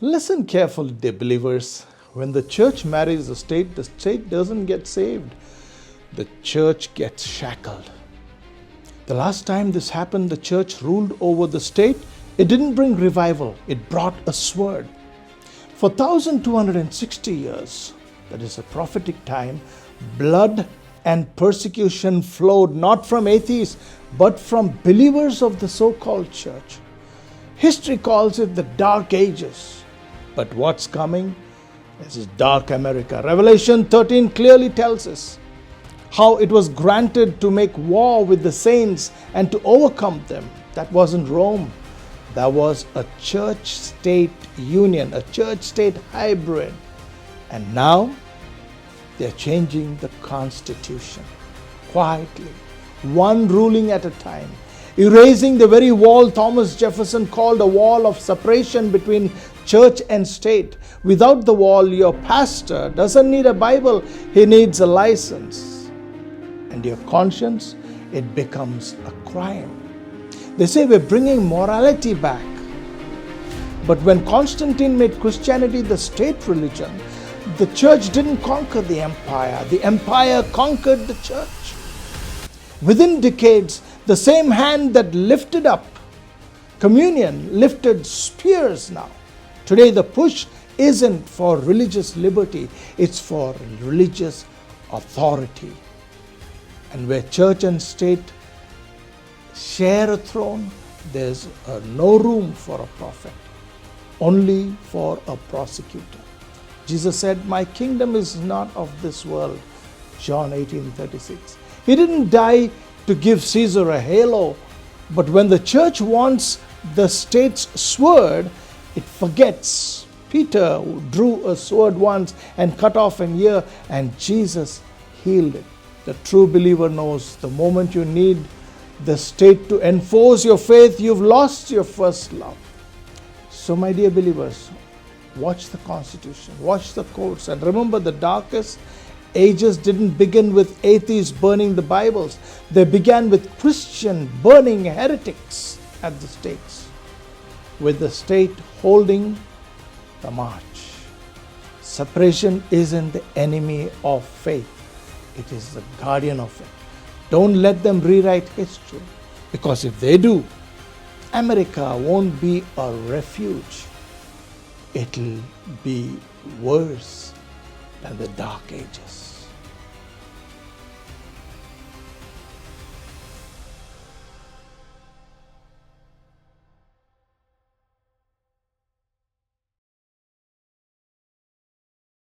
Listen carefully, dear believers. When the church marries the state doesn't get saved. The church gets shackled. The last time this happened, the church ruled over the state. It didn't bring revival, it brought a sword. For 1260 years, that is a prophetic time, blood and persecution flowed not from atheists, but from believers of the so-called church. History calls it the Dark Ages. But what's coming? This is Dark America. Revelation 13 clearly tells us how it was granted to make war with the saints and to overcome them. That wasn't Rome. That was a church-state union, a church-state hybrid. And now they're changing the Constitution quietly, one ruling at a time, erasing the very wall Thomas Jefferson called a wall of separation between church and state. Without the wall, your pastor doesn't need a Bible, he needs a license. And your conscience, it becomes a crime. They say we're bringing morality back. But when Constantine made Christianity the state religion, the church didn't conquer the empire conquered the church. Within decades, the same hand that lifted up communion lifted spears now. Today, the push isn't for religious liberty, it's for religious authority. And where church and state share a throne, there's no room for a prophet, only for a prosecutor. Jesus said, "My kingdom is not of this world." John 18:36. He didn't die to give Caesar a halo, but when the church wants the state's sword, it forgets. Peter drew a sword once and cut off an ear, and Jesus healed it. The true believer knows the moment you need the state to enforce your faith, you've lost your first love. So, my dear believers, watch the Constitution, watch the courts, and remember the darkest ages didn't begin with atheists burning the Bibles. They began with Christians burning heretics at the stakes, with the state holding the march. Separation isn't the enemy of faith, it is the guardian of it. Don't let them rewrite history, because if they do, America won't be a refuge. It'll be worse than the Dark Ages.